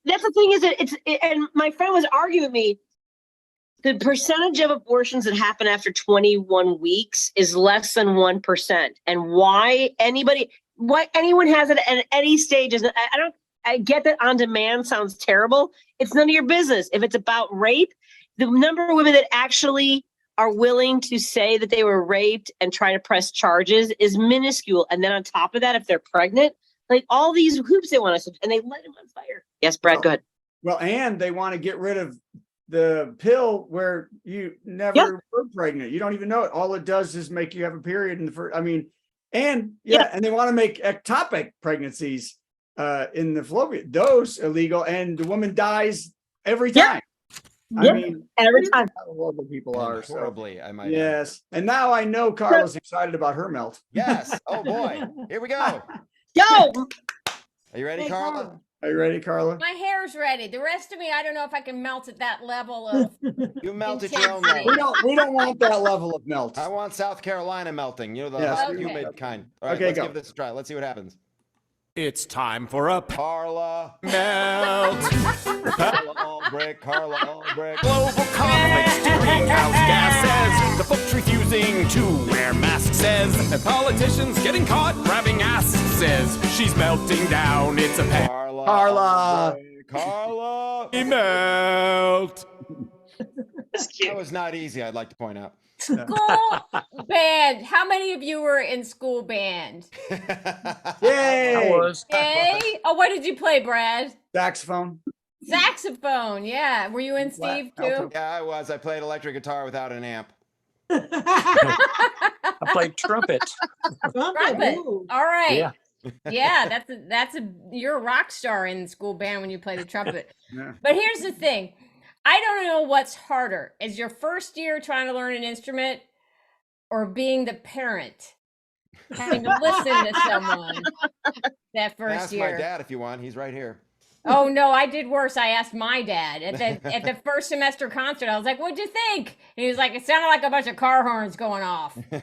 That's the thing is that and my friend was arguing with me. The percentage of abortions that happen after 21 weeks is less than 1%. And why anyone has it at any stage is I get that on demand sounds terrible. It's none of your business. If it's about rape, the number of women that actually are willing to say that they were raped and try to press charges is minuscule. And then on top of that, if they're pregnant, like all these hoops they want us to, and they light them on fire. Yes, Brad, go ahead. Well, and they want to get rid of the pill where you never were pregnant. You don't even know it. All it does is make you have a period in the first, and they want to make ectopic pregnancies in the fallopian, those illegal, and the woman dies every time. Every time. How horrible people are. Horribly, I might. Yes. And now I know Carla's excited about her melt. Yes. Oh boy. Here we go. Go. Are you ready, Carla? Are you ready, Carla? My hair's ready. The rest of me, I don't know if I can melt at that level of. You melted your own melt. We don't want that level of melt. I want South Carolina melting. The humid kind. All right, let's give this a try. Let's see what happens. It's time for a Carla melt. Carla Albrecht, Carla Albrecht. Global conflicts to greenhouse gases. The folks refusing to wear masks says. And politicians getting caught grabbing asses says. She's melting down. It's a Carla. Carla. Melt. That was not easy, I'd like to point out. School band. How many of you were in school band? Yay! I was. Yay! Oh, what did you play, Brad? Saxophone. Saxophone. Yeah. Were you in, Steve, too? Yeah, I was. I played electric guitar without an amp. I played trumpet. Trumpet. All right. Yeah. You're a rock star in school band when you play the trumpet. Yeah. But here's the thing. I don't know what's harder. Is your first year trying to learn an instrument or being the parent? Having to listen to someone that first year. Ask my dad if you want. He's right here. Oh no, I did worse. I asked my dad at the first semester concert. I was like, "What'd you think?" And he was like, "It sounded like a bunch of car horns going off." I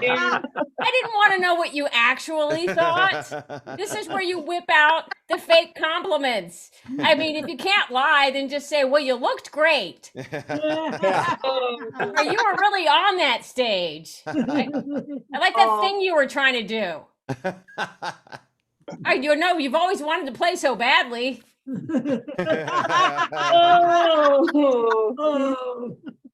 didn't want to know what you actually thought. This is where you whip out the fake compliments. I mean, if you can't lie, then just say, "Well, you looked great." Or, "You were really on that stage." I like that thing you were trying to do. You know, you've always wanted to play so badly. But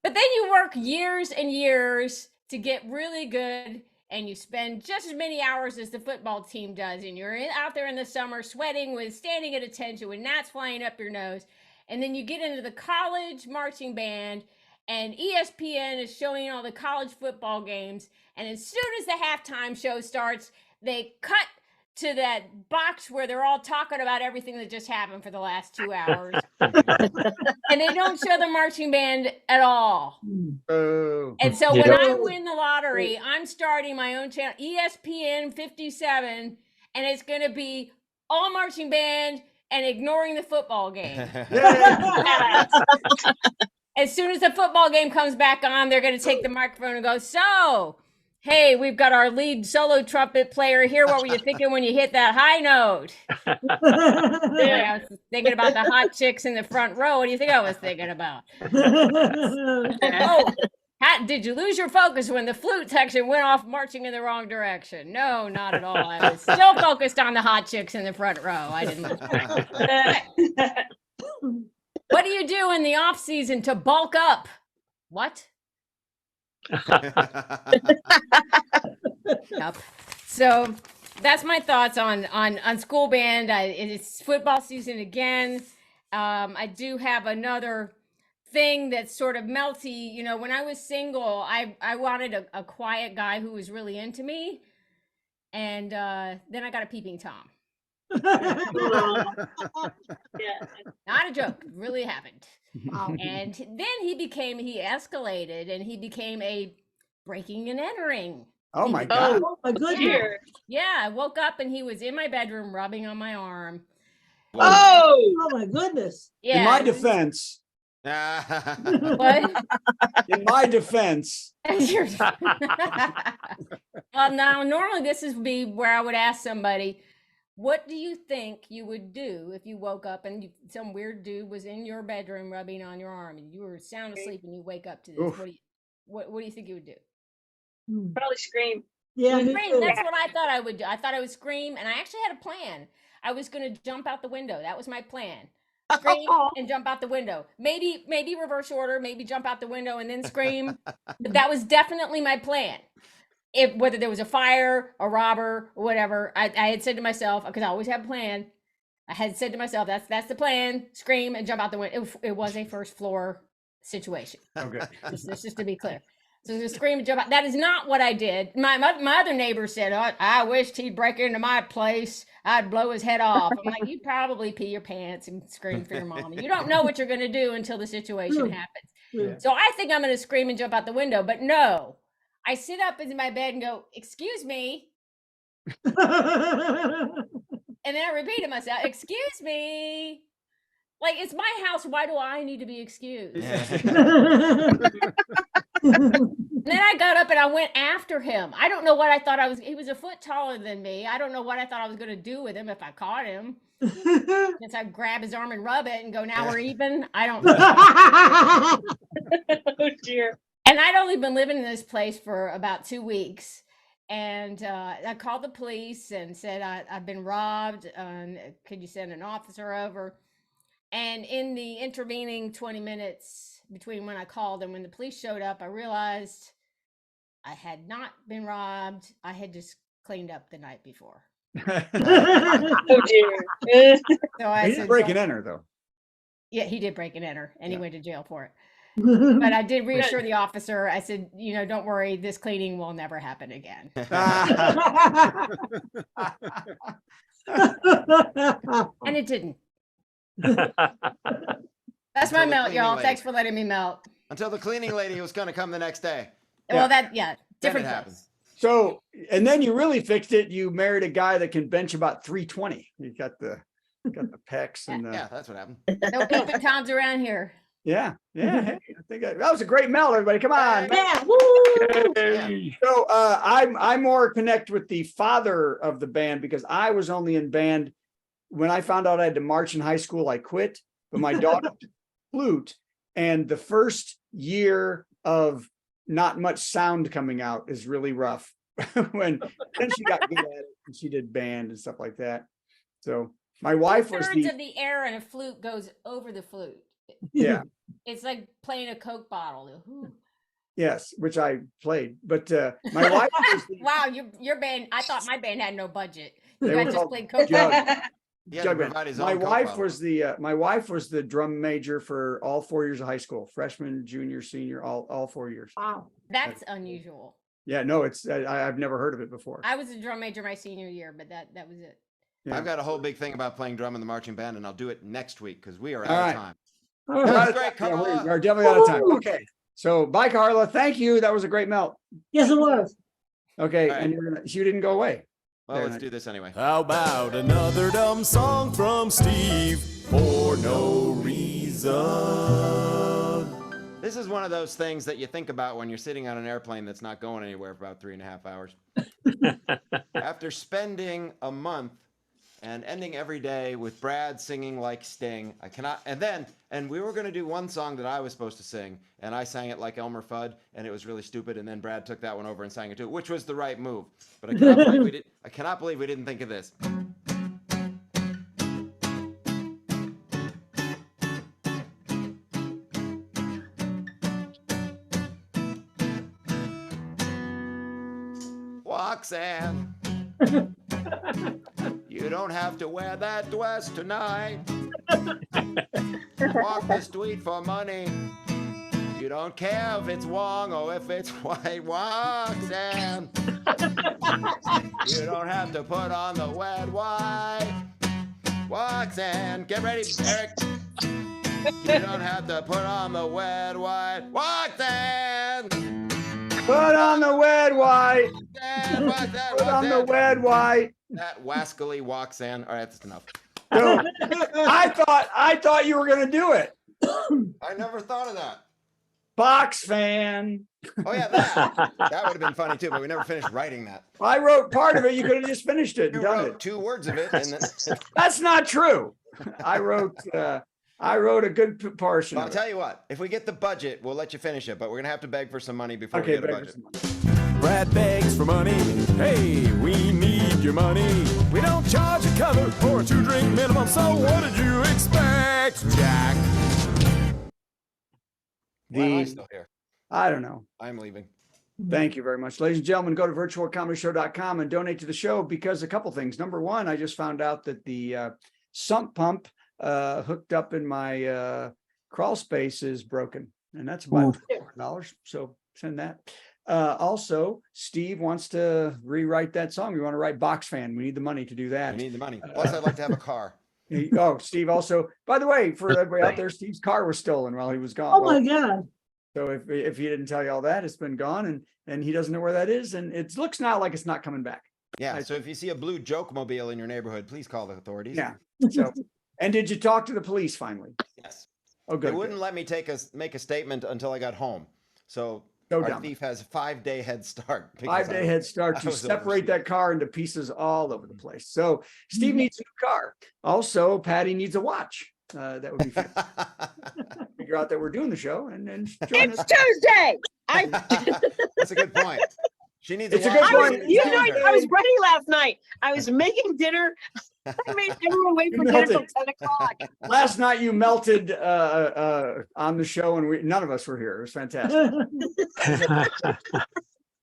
then you work years and years to get really good and you spend just as many hours as the football team does, and you're out there in the summer sweating with standing at attention with gnats flying up your nose, and then you get into the college marching band, and ESPN is showing all the college football games, and as soon as the halftime show starts, they cut to that box where they're all talking about everything that just happened for the last 2 hours. And they don't show the marching band at all. Oh. And so when I win the lottery, I'm starting my own channel, ESPN 57, and it's going to be all marching band and ignoring the football game. As soon as the football game comes back on, they're going to take the microphone and go, so, hey, we've got our lead solo trumpet player here. What were you thinking when you hit that high note? I was thinking about the hot chicks in the front row. What do you think I was thinking about? Oh, did you lose your focus when the flute section went off marching in the wrong direction? No, not at all. I was still focused on the hot chicks in the front row. I didn't lose. What do you do in the off season to bulk up? What? Yep. So that's my thoughts on school band. It's football season again. I do have another thing that's sort of melty. You know, when I was single, I wanted a quiet guy who was really into me, and then I got a peeping Tom. Not a joke, really happened. And then he escalated, and he became a breaking and entering. Oh my God. Oh my goodness. Yeah, I woke up and he was in my bedroom rubbing on my arm. Oh my goodness. Yeah. In my defense. What? In my defense. Well, now normally this would be where I would ask somebody, what do you think you would do if you woke up and some weird dude was in your bedroom rubbing on your arm and you were sound asleep and you wake up to this? What do you think you would do? Probably scream. Yeah, Scream. That's what I thought I would do. I thought I would scream, and I actually had a plan. I was going to jump out the window. That was my plan. Scream and jump out the window. Maybe reverse order. Maybe jump out the window and then scream. But that was definitely my plan. Whether there was a fire, a robber, or whatever, I had said to myself, because I always have a plan. I had said to myself, that's the plan. Scream and jump out the window. It was a first floor situation. Okay. Just to be clear. So the scream and jump out. That is not what I did. My other neighbor said, oh, I wished he'd break into my place. I'd blow his head off. I'm like, you'd probably pee your pants and scream for your mom. You don't know what you're going to do until the situation happens. Yeah. So I think I'm going to scream and jump out the window. But no, I sit up in my bed and go, excuse me. And then I repeat to myself, excuse me. Like, it's my house. Why do I need to be excused? And then I got up and I went after him. I don't know what I thought he was a foot taller than me. I don't know what I thought I was going to do with him if I caught him. Since I grab his arm and rub it and go, now we're even. I don't know. Oh dear. And I'd only been living in this place for about 2 weeks. And I called the police and said, I've been robbed. Could you send an officer over? And in the intervening 20 minutes between when I called and when the police showed up, I realized I had not been robbed. I had just cleaned up the night before. Oh dear. So I He said, didn't break and enter, though. yeah, he did break and enter, and he went to jail for it. But I did reassure the officer. I said, don't worry, this cleaning will never happen again. And it didn't. That's my melt, y'all. Thanks for letting me melt. Until the cleaning lady was going to come the next day. Well, different Then it place. So, and then you really fixed it. You married a guy that can bench about 320. You got the pecs and Yeah, that's what happened. No peeping Toms around here. yeah. Hey, I think that was a great melt, everybody. Come on. Yeah. So I more connect with the father of the band because I was only in band when I found out I had to march in high school. I quit, but my daughter flute, and the first year of not much sound coming out is really rough. Then she got good at it and she did band and stuff like that. So my wife was Thirds of the air in a flute goes over the flute. yeah. It's like playing a Coke bottle. Yes, which I played. But my wife was the, Wow, your band. I thought my band had no budget. You They were guys just called played Coke. Jug. He had to Jug band. provide his My own Coke wife bottle. was the drum major for all 4 years of high school, freshman, junior, senior, all 4 years. Wow. That's unusual. Yeah, no, it's I've never heard of it before. I was a drum major my senior year, but that was it. Yeah. I've got a whole big thing about playing drum in the marching band, and I'll do it next week because we are All out right. of time. That That was was great, Yeah, Carla. we're definitely out of time. Okay. So bye, Carla. Thank you. That was a great melt. Yes, it was. Okay, All right. and you didn't go away. Well, There, let's nice. do this anyway. How about another dumb song from Steve for no reason? This is one of those things that you think about when you're sitting on an airplane that's not going anywhere for about 3.5 hours. After spending a month and ending every day with Brad singing like Sting, I cannot. And we were going to do one song that I was supposed to sing, and I sang it like Elmer Fudd, and it was really stupid. And then Brad took that one over and sang it too, which was the right move. But I cannot believe we did. I cannot believe we didn't think of this. Roxanne, you don't have to wear that dress tonight. Walk the street for money. You don't care if it's wrong or if it's white. Roxanne, you don't have to put on the wet white. Roxanne, get ready, Eric. You don't have to put on the wet white. Roxanne, Put on the wed white. Roxanne, Put on the wed white. That wascally Roxanne. All right, that's enough. No, I thought you were gonna do it. I never thought of that. Box fan. Oh yeah, that would have been funny too, but we never finished writing that. I wrote part of it. You could have just finished it and You done wrote it. 2 words of it, and then That's not true. I wrote a good portion. I'll Of it. tell you what. If we get the budget, we'll let you finish it, but we're gonna have to beg for some money before Okay, we get a beg for budget. some money. Brad begs for money. Hey, we need your money. We don't charge a cover for a 2-drink minimum, so what did you expect, Jack? Why am I still here? I don't know. I'm leaving. Thank you very much. Ladies and gentlemen, go to virtualcomedyshow.com and donate to the show because a couple things. Number one, I just found out that the sump pump hooked up in my crawl space is broken, and that's about $400. So send that. Also, Steve wants to rewrite that song. We want to write Box Fan. We need the money to do I that. need the money. Plus, I'd like to have a car. Oh, Steve also, by the way, for everybody out there, Steve's car was stolen while he was gone. Oh my God. So if he didn't tell you all that, it's been gone and he doesn't know where that is. And it looks now like it's not coming back. Yeah. So if you see a blue joke mobile in your neighborhood, please call the authorities. Yeah. So, and did you talk to the police finally? Yes. Oh, They good. wouldn't let me make a statement until I got home. So So our dumb. thief has a 5-day head start. because 5-day head start I to was separate overseas. that car into pieces all over the place. So Steve needs a new car. Also, Patty needs a watch. That would be fun. Figure out that we're doing the show and join It's us. Tuesday. That's a good point. She needs It's a watch. good I point. was, you know, I was ready last night. I was making dinner. I made everyone wait You for dinner till melted. 10 o'clock. Last night you melted on the show and none of us were here. It was fantastic.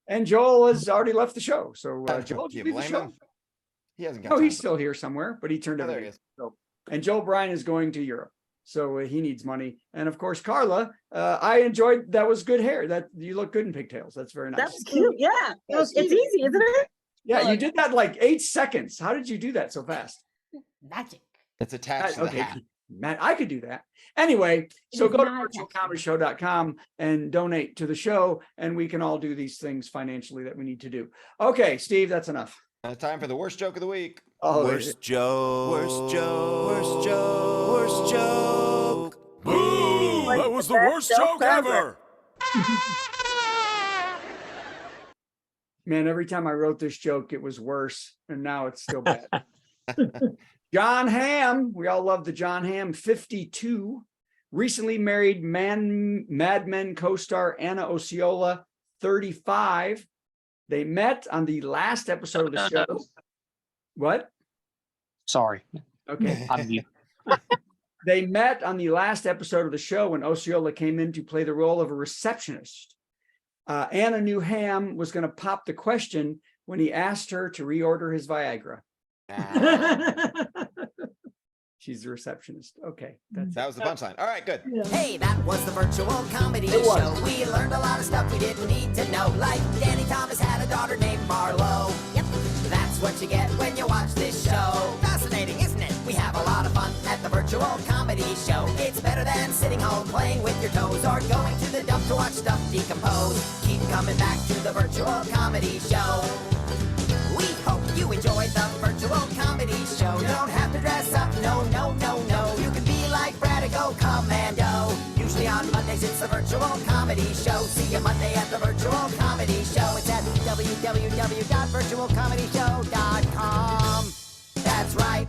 And Joel has already left the show. So Joel, did Do you you leave the blame show? him? He hasn't got No, time he's for- still here somewhere, but he turned Oh, there everything. he is. So, and Joel Bryan is going to Europe, so he needs money. And of course, Carla, I enjoyed that was good hair. That you look good in pigtails. That's very nice. That was cute. Yeah. It's easy, isn't it? Yeah, you did that in like 8 seconds. How did you do that so fast? Magic. It's attached to the Okay, hat. Matt, I could do that. Anyway, so is go to not attached. virtualcomedyshow.com and donate to the show, and we can all do these things financially that we need to do. Okay, Steve, that's enough. Time for the worst joke of the week. Oh, Worst joke. Worst joke. Worst joke. Worst joke. Boo! That was the worst joke ever. Man, every time I wrote this joke, it was worse, and now it's still bad. John Hamm, we all love the John Hamm, 52, recently married Mad Men co-star Anna Osceola, 35. They met on the last episode of the show. What? Sorry. Okay. I'm mute. They met on the last episode of the show when Osceola came in to play the role of a receptionist. Anna knew Ham was going to pop the question when he asked her to reorder his Viagra. She's the receptionist. Okay. That was the punchline. All right, good. Hey, that was the virtual comedy It was. show. We learned a lot of stuff we didn't need to know. Like Danny Thomas had a daughter named Marlo. Yep, that's what you get when you watch this show. Fascinating, isn't it? We have a lot of fun at the virtual comedy show. It's better than sitting home playing with your toes or going to the dump to watch stuff decompose. Keep coming back to the virtual comedy show. We hope you enjoyed the virtual comedy show. You don't have to dress up, no, no, no, no. You can be like Brad and go commando. Usually on Mondays it's the virtual comedy show. See you Monday at the virtual comedy show. It's at www.virtualcomedyshow.com. That's right.